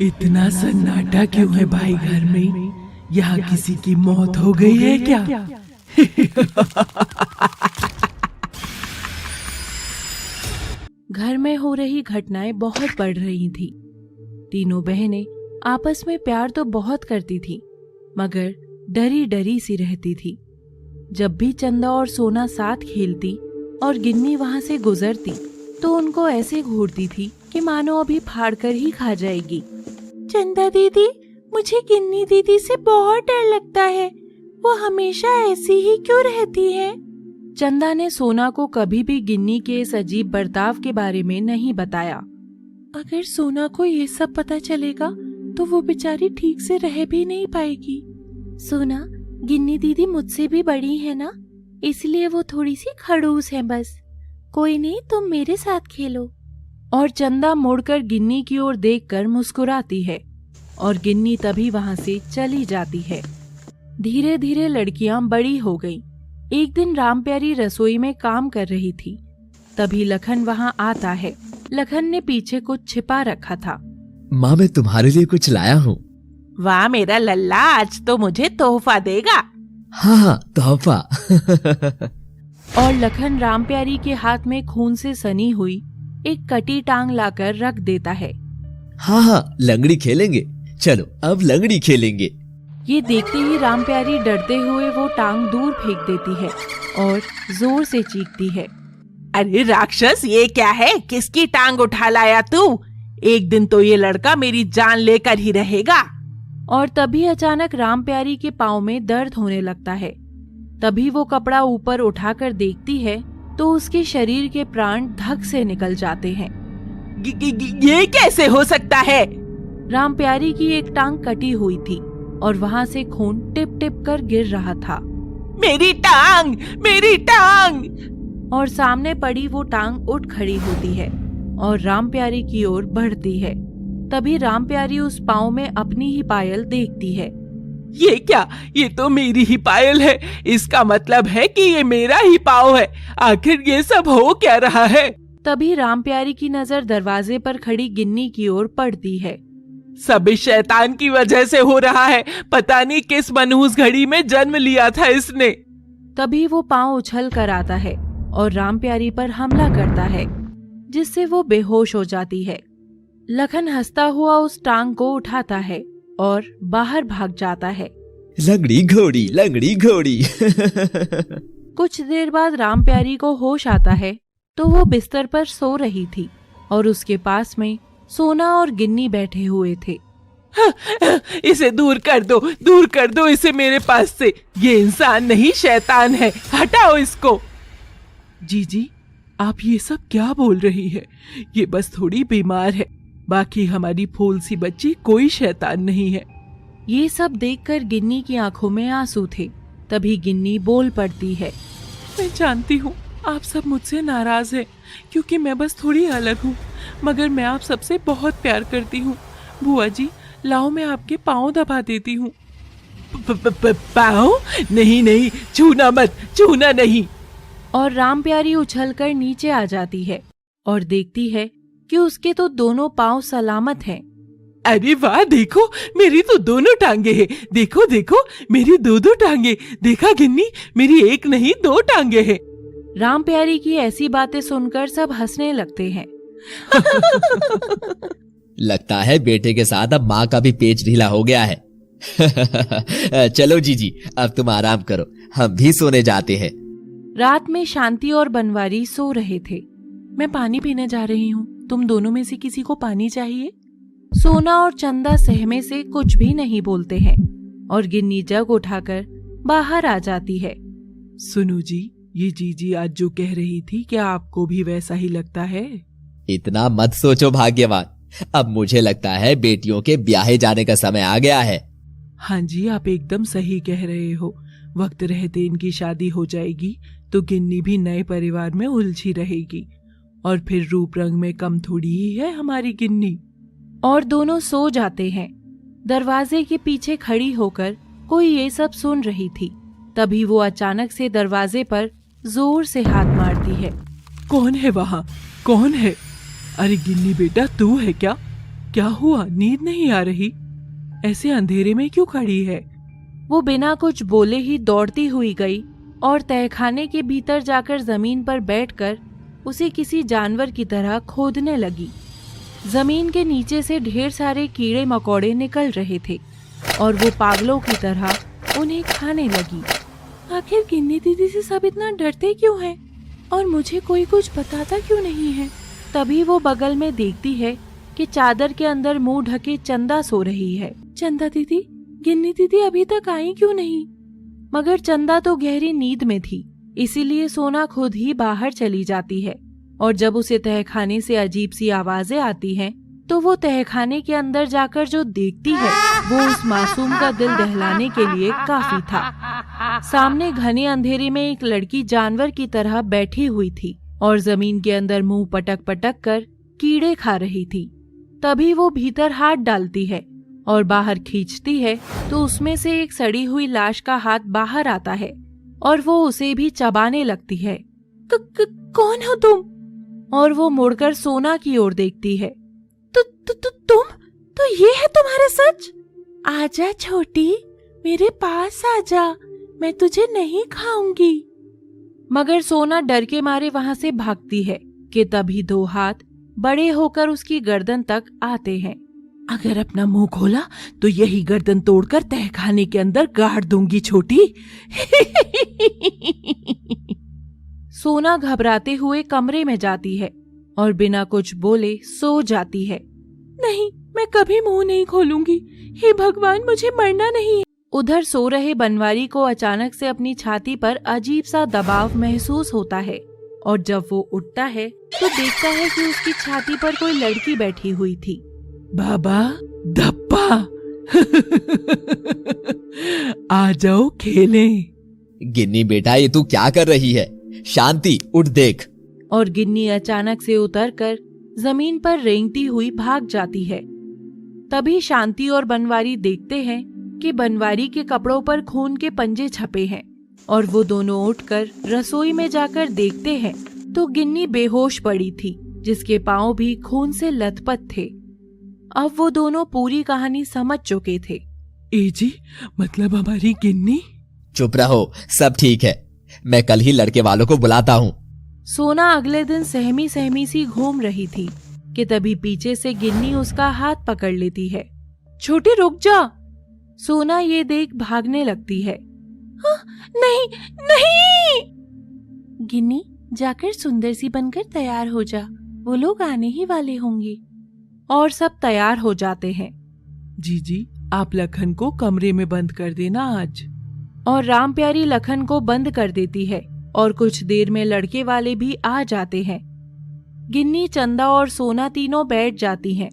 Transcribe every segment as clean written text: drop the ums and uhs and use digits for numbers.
इतना सन्नाटा क्यों है भाई घर में? यहाँ किसी की मौत हो गई है क्या? घर में हो रही घटनाएं बहुत बढ़ रही थी। तीनों बहनें आपस में प्यार तो बहुत करती थी, मगर डरी डरी सी रहती थी। जब भी चंदा और सोना साथ खेलती और गिन्नी वहां से गुजरती तो उनको ऐसे घूरती थी कि मानो अभी फाड़ कर ही खा जाएगी। चंदा दीदी, मुझे गिन्नी दीदी से बहुत डर लगता है। वो हमेशा ऐसी ही क्यों रहती है? चंदा ने सोना को कभी भी गिन्नी के इस अजीब बर्ताव के बारे में नहीं बताया। अगर सोना को ये सब पता चलेगा तो वो बेचारी ठीक से रह भी नहीं पाएगी। सोना, गिन्नी दीदी मुझसे भी बड़ी है ना, इसलिए वो थोड़ी सी खड़ूस है बस। कोई नहीं, तुम मेरे साथ खेलो। और चंदा मुड़कर गिन्नी की ओर देखकर मुस्कुराती है और गिन्नी तभी वहां से चली जाती है। धीरे धीरे लड़कियां बड़ी हो गईं। एक दिन रामप्यारी रसोई में काम कर रही थी, तभी लखन वहां आता है। लखन ने पीछे कुछ छिपा रखा था। माँ, मैं तुम्हारे लिए कुछ लाया हूँ। वाह मेरा लल्ला, आज तो मुझे तोहफा देगा। हाँ, तोहफा। और लखन रामप्यारी के हाथ में खून से सनी हुई एक कटी टांग लाकर रख देता है। हाँ, लंगड़ी खेलेंगे। चलो अब लंगड़ी खेलेंगे। ये देखते ही रामप्यारी डरते हुए वो टांग दूर फेंक देती है और जोर से चीखती है, अरे राक्षस, ये क्या है? किसकी टांग उठा लाया तू? एक दिन तो ये लड़का मेरी जान लेकर ही रहेगा। और तभी अचानक रामप्यारी के पाँव में दर्द होने लगता है। तभी वो कपड़ा ऊपर उठाकर देखती है तो उसके शरीर के प्राण धक से निकल जाते हैं। ये कैसे हो सकता है? रामप्यारी की एक टांग कटी हुई थी और वहाँ से खून टिप टिप कर गिर रहा था। मेरी टांग, मेरी टांग! और सामने पड़ी वो टांग उठ खड़ी होती है और रामप्यारी की ओर बढ़ती है। तभी रामप्यारी उस पाँव में अपनी ही पायल देखती है। ये क्या? ये तो मेरी ही पायल है। इसका मतलब है कि ये मेरा ही पाँव है। आखिर ये सब हो क्या रहा है? तभी रामप्यारी की नजर दरवाजे पर खड़ी गिन्नी की ओर पड़ती है। सब इस शैतान की वजह से हो रहा है। पता नहीं किस मनहूस घड़ी में जन्म लिया था इसने। तभी वो पाँव उछल कर आता है और रामप्यारी पर हमला करता है, जिससे वो बेहोश हो जाती है। लखन हंसता हुआ उस टांग को उठाता है और बाहर भाग जाता है। लंगड़ी घोड़ी, लंगड़ी घोड़ी। कुछ देर बाद रामप्यारी को होश आता है तो वो बिस्तर पर सो रही थी और उसके पास में सोना और गिन्नी बैठे हुए थे। इसे दूर कर दो इसे मेरे पास से। ये इंसान नहीं, शैतान है। हटाओ इसको। जी, आप ये सब क्या बोल रही है? ये बस थोड़ी बीमार है, बाकी हमारी फूल सी बच्ची कोई शैतान नहीं है। ये सब देखकर गिन्नी की आंखों में आंसू थे। तभी गिन्नी बोल पड़ती है, मैं जानती हूँ आप सब मुझसे नाराज हैं, क्योंकि मैं बस थोड़ी अलग हूँ, मगर मैं आप सबसे बहुत प्यार करती हूँ। बुआ जी, लाओ मैं आपके पाँव दबा देती हूँ। पाँव? नहीं, छूना मत, छूना नहीं। और रामप्यारी उछलकर नीचे आ जाती है और देखती है कि उसके तो दोनों पाँव सलामत हैं। अरे वाह, देखो मेरी तो दोनों टांगे हैं। देखो देखो, मेरी दो टांगे। देखा गिन्नी, मेरी एक नहीं 2 टांगे हैं। रामप्यारी की ऐसी बातें सुनकर सब हंसने लगते हैं। लगता है बेटे के साथ अब माँ का भी पेच ढीला हो गया है। चलो जीजी, अब तुम आराम करो, हम भी सोने जाते हैं। रात में शांति और बनवारी सो रहे थे। मैं पानी पीने जा रही हूँ, तुम दोनों में से किसी को पानी चाहिए? सोना और चंदा सहमे से कुछ भी नहीं बोलते हैं और गिन्नी जग उठाकर बाहर आ जाती है। सुनो जी, ये जीजी आज जो कह रही थी, क्या आपको भी वैसा ही लगता है? इतना मत सोचो भाग्यवान, अब मुझे लगता है बेटियों के ब्याहे जाने का समय आ गया है। हाँ जी, आप एकदम सही कह रहे हो। वक्त रहते इनकी शादी हो जाएगी तो गिन्नी भी नए परिवार में उलझी रहेगी और फिर रूप रंग में कम थोड़ी ही है हमारी गिन्नी। और दोनों सो जाते हैं। दरवाजे के पीछे खड़ी होकर कोई ये सब सुन रही थी। तभी वो अचानक से दरवाजे पर जोर से हाथ मारती है। कौन है वहाँ? कौन है? अरे गिन्नी बेटा, तू है क्या? क्या हुआ? नींद नहीं आ रही? ऐसे अंधेरे में क्यों खड़ी है? वो बिना कुछ बोले ही दौड़ती हुई गई और तहखाने के भीतर जाकर जमीन पर बैठकर उसे किसी जानवर की तरह खोदने लगी। जमीन के नीचे से ढेर सारे कीड़े मकोड़े निकल रहे थे और वो पागलों की तरह उन्हें खाने लगी। आखिर गिन्नी दीदी से सब इतना डरते क्यों हैं? और मुझे कोई कुछ बताता क्यों नहीं है? तभी वो बगल में देखती है कि चादर के अंदर मुंह ढके चंदा सो रही है। चंदा दीदी, गिन्नी दीदी अभी तक आई क्यों नहीं? मगर चंदा तो गहरी नींद में थी, इसीलिए सोना खुद ही बाहर चली जाती है। और जब उसे तहखाने से अजीब सी आवाजें आती हैं, तो वो तहखाने के अंदर जाकर जो देखती है वो उस मासूम का दिल दहलाने के लिए काफी था। सामने घने अंधेरे में एक लड़की जानवर की तरह बैठी हुई थी और जमीन के अंदर मुंह पटक पटक कर कीड़े खा रही थी। तभी वो भीतर हाथ डालती है और बाहर खींचती है तो उसमें से एक सड़ी हुई लाश का हाथ बाहर आता है और वो उसे भी चबाने लगती है। कौन हो तुम? और वो मुड़कर सोना की ओर देखती है। तुम तो ये है तुम्हारा सच? आजा छोटी, मेरे पास आजा, मैं तुझे नहीं खाऊंगी। मगर सोना डर के मारे वहां से भागती है कि तभी दो हाथ बड़े होकर उसकी गर्दन तक आते हैं। अगर अपना मुंह खोला तो यही गर्दन तोड़कर तहखाने के अंदर गाड़ दूंगी छोटी। सोना घबराते हुए कमरे में जाती है और बिना कुछ बोले सो जाती है। नहीं, मैं कभी मुंह नहीं खोलूंगी। हे भगवान, मुझे मरना नहीं है। उधर सो रहे बनवारी को अचानक से अपनी छाती पर अजीब सा दबाव महसूस होता है और जब वो उठता है तो देखता है कि उसकी छाती पर कोई लड़की बैठी हुई थी। बाबा धप्पा, आ जाओ खेलें। गिन्नी बेटा, ये तू क्या कर रही है? शांति, उठ देख। और गिन्नी अचानक से उतरकर जमीन पर रेंगती हुई भाग जाती है। तभी शांति और बनवारी देखते हैं कि बनवारी के कपड़ों पर खून के पंजे छपे हैं और वो दोनों उठकर रसोई में जाकर देखते हैं तो गिन्नी बेहोश पड़ी थी, जिसके पांव भी खून से लथपथ थे। अब वो दोनों पूरी कहानी समझ चुके थे। ए जी, मतलब हमारी गिन्नी? चुप रहो, सब ठीक है। मैं कल ही लड़के वालों को बुलाता हूँ। सोना अगले दिन सहमी सहमी सी घूम रही थी कि तभी पीछे से गिन्नी उसका हाथ पकड़ लेती है। छोटी रुक जा। सोना ये देख भागने लगती है। नहीं नहीं। गिन्नी, जाकर सुंदर सी बनकर तैयार हो जा, वो लोग आने ही वाले होंगे। और सब तैयार हो जाते हैं। जी, आप लखन को कमरे में बंद कर देना आज। और राम प्यारी लखन को बंद कर देती है और कुछ देर में लड़के वाले भी आ जाते हैं। गिन्नी, चंदा और सोना तीनों बैठ जाती हैं।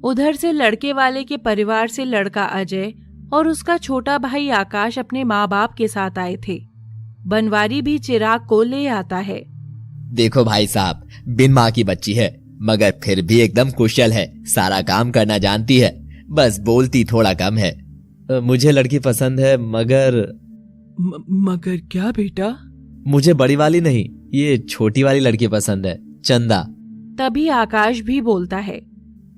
उधर से लड़के वाले के परिवार से लड़का अजय और उसका छोटा भाई आकाश अपने माँ बाप के साथ आए थे। बनवारी भी चिराग को ले आता है। देखो भाई साहब, बिन माँ की बच्ची है मगर फिर भी एकदम कुशल है, सारा काम करना जानती है, बस बोलती थोड़ा कम है। मुझे लड़की पसंद है मगर क्या बेटा? मुझे बड़ी वाली नहीं, ये छोटी वाली लड़की पसंद है, चंदा। तभी आकाश भी बोलता है।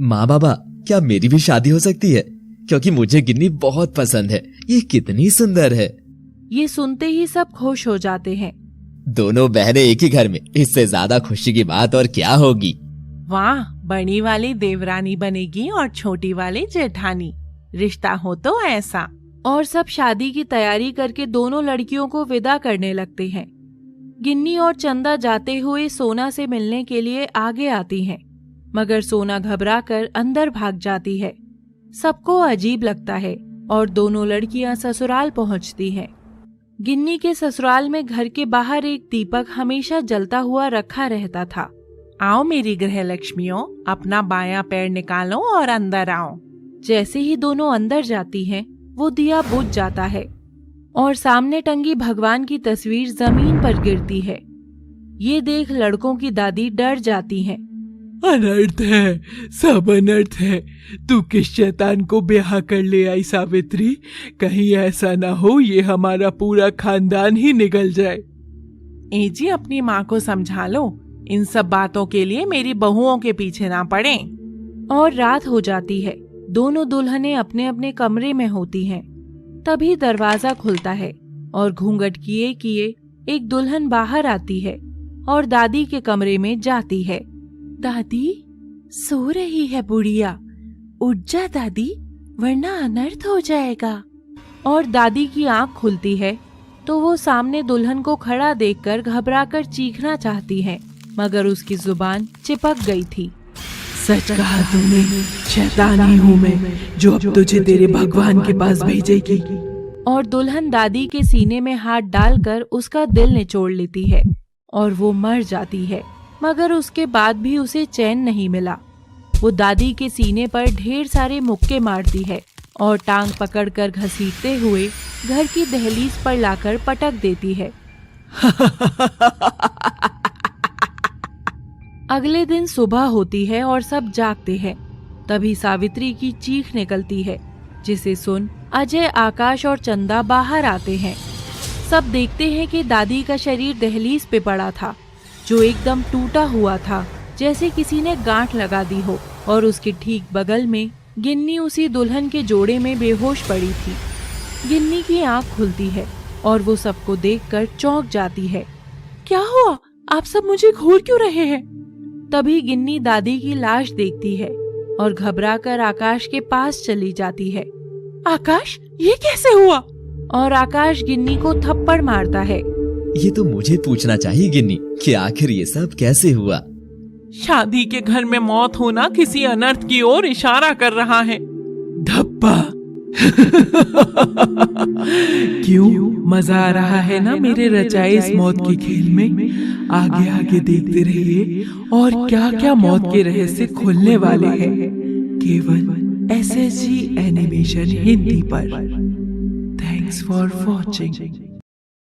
माँ बाबा, क्या मेरी भी शादी हो सकती है? क्योंकि मुझे गिन्नी बहुत पसंद है, ये कितनी सुंदर है। ये सुनते ही सब खुश हो जाते हैं। दोनों बहनें एक ही घर में, इससे ज्यादा खुशी की बात और क्या होगी। वाह, बड़ी वाली देवरानी बनेगी और छोटी वाली जेठानी, रिश्ता हो तो ऐसा। और सब शादी की तैयारी करके दोनों लड़कियों को विदा करने लगते हैं। गिन्नी और चंदा जाते हुए सोना से मिलने के लिए आगे आती हैं, मगर सोना घबराकर अंदर भाग जाती है। सबको अजीब लगता है और दोनों लड़कियां ससुराल पहुंचती हैं। गिन्नी के ससुराल में घर के बाहर एक दीपक हमेशा जलता हुआ रखा रहता था। आओ मेरी गृह लक्ष्मियों, अपना बायां पैर निकालो और अंदर आओ। जैसे ही दोनों अंदर जाती हैं, वो दिया बुझ जाता है और सामने टंगी भगवान की तस्वीर जमीन पर गिरती है। ये देख लड़कों की दादी डर जाती हैं। अनर्थ है, सब अनर्थ है। तू किस शैतान को ब्याह कर ले आई सावित्री? कहीं ऐसा ना हो ये हमारा पूरा खानदान ही निकल जाए। ए जी, अपनी माँ को समझा लो, इन सब बातों के लिए मेरी बहुओं के पीछे ना पड़े। और रात हो जाती है। दोनों दुल्हनें अपने अपने कमरे में होती हैं। तभी दरवाजा खुलता है और घूंघट किए किए एक दुल्हन बाहर आती है और दादी के कमरे में जाती है। दादी, सो रही है बुढ़िया, उठ जा दादी, वरना अनर्थ हो जाएगा। और दादी की आंख खुलती है तो वो सामने दुल्हन को खड़ा देखकर घबराकर चीखना चाहती है, मगर उसकी जुबान चिपक गई थी। सच कहा तूने, शैतानी हूँ मैं, जो अब तुझे तेरे भगवान के पास भेजेगी। और दुल्हन दादी के सीने में हाथ डालकर उसका दिल निचोड़ लेती है और वो मर जाती है, मगर उसके बाद भी उसे चैन नहीं मिला। वो दादी के सीने पर ढेर सारे मुक्के मारती है और टांग पकड़कर घसीटते हुए घर की दहलीज पर लाकर पटक देती है। अगले दिन सुबह होती है और सब जागते हैं। तभी सावित्री की चीख निकलती है, जिसे सुन अजय, आकाश और चंदा बाहर आते हैं। सब देखते हैं कि दादी का शरीर दहलीज पे पड़ा था, जो एकदम टूटा हुआ था, जैसे किसी ने गांठ लगा दी हो। और उसके ठीक बगल में गिन्नी उसी दुल्हन के जोड़े में बेहोश पड़ी थी। गिन्नी की आंख खुलती है और वो सबको देखकर चौंक जाती है। क्या हुआ? आप सब मुझे घूर क्यों रहे हैं? तभी गिन्नी दादी की लाश देखती है और घबराकर आकाश के पास चली जाती है। आकाश, ये कैसे हुआ? और आकाश गिन्नी को थप्पड़ मारता है। ये तो मुझे पूछना चाहिए गिन्नी कि आखिर ये सब कैसे हुआ। शादी के घर में मौत होना किसी अनर्थ की ओर इशारा कर रहा है। धप्पा। क्यों, मजा आ रहा है ना मेरे रचाए इस मौत के खेल में? आगे आगे देखते रहिए और क्या क्या मौत के रहस्य खुलने वाले हैं, केवल SSG एनिमेशन हिंदी पर। Thanks for watching.